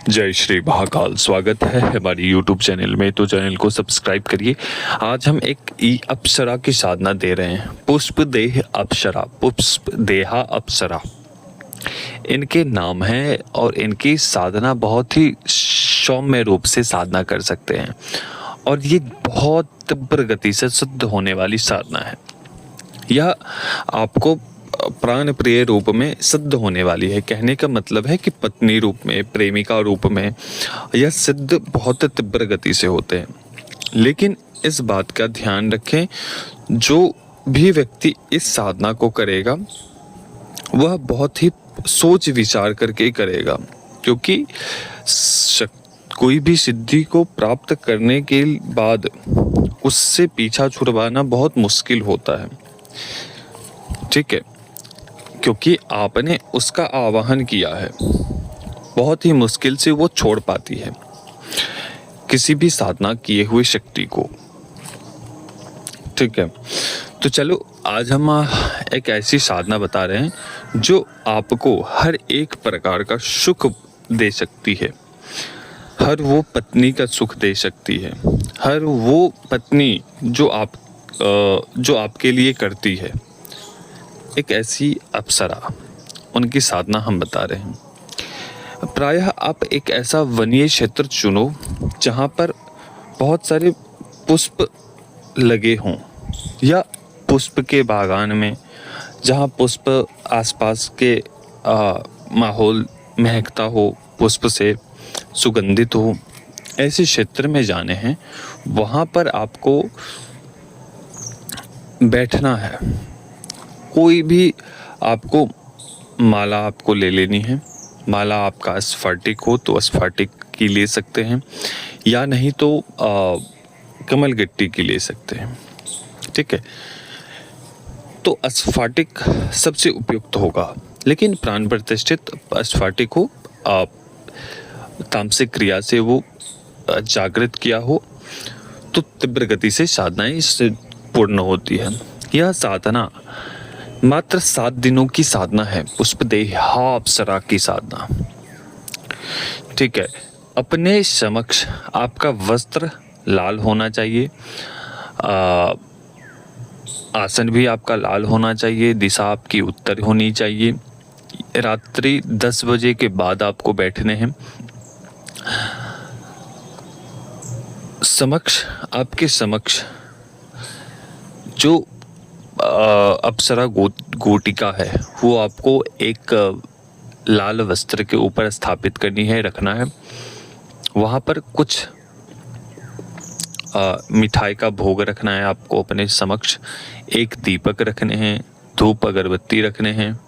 जय श्री महाकाल। स्वागत है हमारी YouTube चैनल में। तो चैनल को सब्सक्राइब करिए। आज हम एक अप्सरा की साधना दे रहे हैं। पुष्प देह अप्सरा, पुष्प देहा अप्सरा इनके नाम हैं और इनकी साधना बहुत ही सौम्य रूप से साधना कर सकते हैं और ये बहुत तीव्र गति से सिद्ध होने वाली साधना है। यह आपको प्राण प्रिय रूप में सिद्ध होने वाली है। कहने का मतलब है कि पत्नी रूप में, प्रेमिका रूप में यह सिद्ध बहुत तीव्र गति से होते हैं। लेकिन इस बात का ध्यान रखें, जो भी व्यक्ति इस साधना को करेगा वह बहुत ही सोच विचार करके करेगा, क्योंकि कोई भी सिद्धि को प्राप्त करने के बाद उससे पीछा छुड़वाना बहुत मुश्किल होता है। ठीक है, क्योंकि आपने उसका आवाहन किया है, बहुत ही मुश्किल से वो छोड़ पाती है किसी भी साधना किए हुए शक्ति को। ठीक है, तो चलो आज हम एक ऐसी साधना बता रहे हैं जो आपको हर एक प्रकार का सुख दे सकती है। हर वो पत्नी का सुख दे सकती है, हर वो पत्नी जो आपके लिए करती है। एक ऐसी अप्सरा, उनकी साधना हम बता रहे हैं। प्रायः आप एक ऐसा वनीय क्षेत्र चुनो जहाँ पर बहुत सारे पुष्प लगे हों, या पुष्प के बागान में जहाँ पुष्प आसपास के माहौल महकता हो, पुष्प से सुगंधित हो, ऐसे क्षेत्र में जाने हैं। वहाँ पर आपको बैठना है। कोई भी आपको माला आपको ले लेनी है। माला आपका स्फटिक हो तो स्फटिक की ले सकते हैं, या नहीं तो कमल गिट्टी की ले सकते हैं। ठीक है, तो स्फटिक सबसे उपयुक्त होगा, लेकिन प्राण प्रतिष्ठित स्फटिक हो, तामसिक क्रिया से वो जागृत किया हो तो तीव्र गति से साधनाएं इससे पूर्ण होती है। यह साधना मात्र 7 दिनों की साधना है, पुष्पदेहा अप्सरा की साधना। ठीक है, अपने समक्ष आपका वस्त्र लाल होना चाहिए, आसन भी आपका लाल होना चाहिए, दिशा आपकी उत्तर होनी चाहिए। रात्रि 10 बजे के बाद आपको बैठने हैं। आपके समक्ष जो अप्सरा गोटिका है वो आपको एक लाल वस्त्र के ऊपर स्थापित करनी है, रखना है। वहाँ पर कुछ मिठाई का भोग रखना है आपको अपने समक्ष। एक दीपक रखने हैं, धूप अगरबत्ती रखने हैं,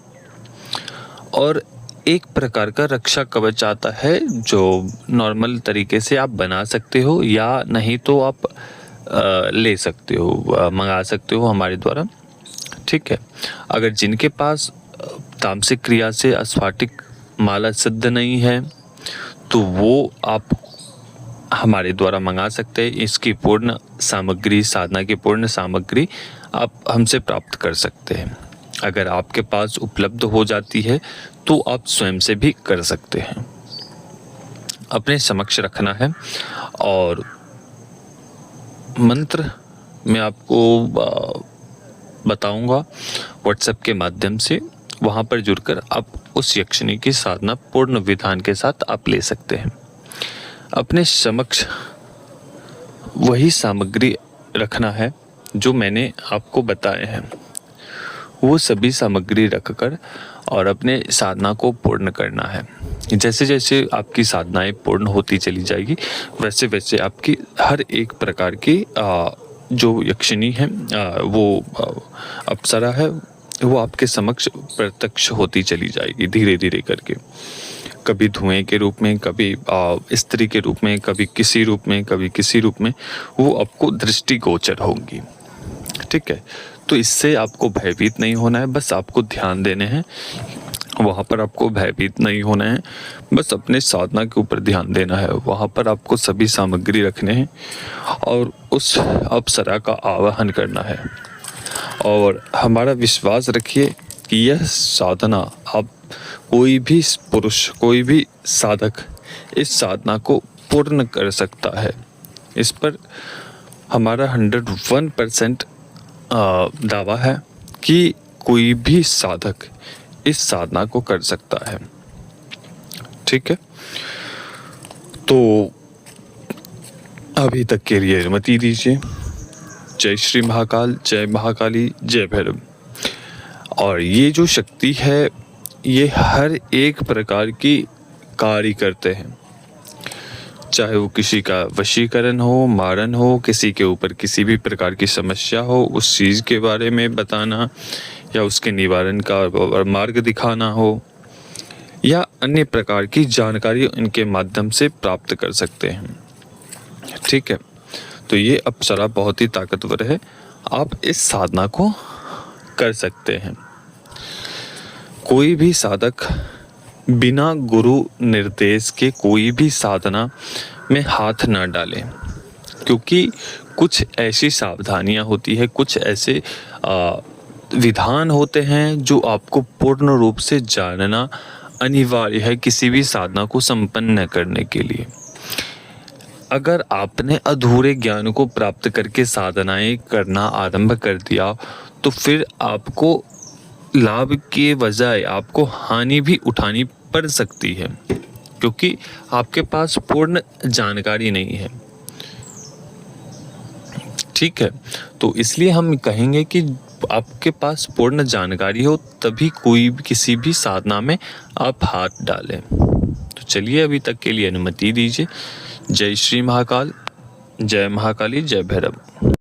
और एक प्रकार का रक्षा कवच आता है जो नॉर्मल तरीके से आप बना सकते हो, या नहीं तो आप ले सकते हो, मंगा सकते हो हमारे द्वारा। ठीक है, अगर जिनके पास तामसिक क्रिया से स्फटिक माला सिद्ध नहीं है तो वो आप हमारे द्वारा मंगा सकते हैं। इसकी पूर्ण सामग्री, साधना की पूर्ण सामग्री आप हमसे प्राप्त कर सकते हैं। अगर आपके पास उपलब्ध हो जाती है तो आप स्वयं से भी कर सकते हैं। अपने समक्ष रखना है, और मंत्र मैं आपको बताऊंगा व्हाट्सएप के माध्यम से। वहां पर जुड़कर आप उस यक्षिणी की साधना पूर्ण विधान के साथ आप ले सकते हैं। अपने समक्ष वही सामग्री रखना है जो मैंने आपको बताए हैं, वो सभी सामग्री रखकर और अपने साधना को पूर्ण करना है। जैसे जैसे आपकी साधनाएं पूर्ण होती चली जाएगी, वैसे वैसे आपकी हर एक प्रकार की जो यक्षिणी है, वो अप्सरा है, वो आपके समक्ष प्रत्यक्ष होती चली जाएगी धीरे धीरे करके। कभी धुएं के रूप में, कभी स्त्री के रूप में, कभी किसी रूप में, कभी किसी रूप में वो आपको दृष्टिगोचर होंगी। ठीक है, तो इससे आपको भयभीत नहीं होना है, बस आपको ध्यान देने हैं। वहाँ पर आपको भयभीत नहीं होना है, बस अपने साधना के ऊपर ध्यान देना है। वहाँ पर आपको सभी सामग्री रखने हैं और उस अप्सरा का आवाहन करना है। और हमारा विश्वास रखिए कि यह साधना आप कोई भी पुरुष, कोई भी साधक इस साधना को पूर्ण कर सकता है। इस पर हमारा 101% दावा है कि कोई भी साधक इस साधना को कर सकता है। ठीक है, तो अभी तक के लिए अनुमति दीजिए। जय श्री महाकाल, जय महाकाली, जय भैरव। और ये जो शक्ति है ये हर एक प्रकार की कार्य करते हैं, चाहे वो किसी का वशीकरण हो, मारन हो, किसी के ऊपर किसी भी प्रकार की समस्या हो, उस चीज़ के बारे में बताना या उसके निवारण का मार्ग दिखाना हो, या अन्य प्रकार की जानकारी इनके माध्यम से प्राप्त कर सकते हैं। ठीक है, तो ये अप्सरा बहुत ही ताकतवर है, आप इस साधना को कर सकते हैं। कोई भी साधक बिना गुरु निर्देश के कोई भी साधना में हाथ ना डालें, क्योंकि कुछ ऐसी सावधानियां होती है, कुछ ऐसे विधान होते हैं जो आपको पूर्ण रूप से जानना अनिवार्य है किसी भी साधना को संपन्न करने के लिए। अगर आपने अधूरे ज्ञान को प्राप्त करके साधनाएं करना आरंभ कर दिया तो फिर आपको लाभ के बजाय आपको हानि भी उठानी पड़ सकती है, क्योंकि आपके पास पूर्ण जानकारी नहीं है। ठीक है, तो इसलिए हम कहेंगे कि आपके पास पूर्ण जानकारी हो तभी कोई भी किसी भी साधना में आप हाथ डालें। तो चलिए अभी तक के लिए अनुमति दीजिए। जय श्री महाकाल, जय महाकाली, जय भैरव।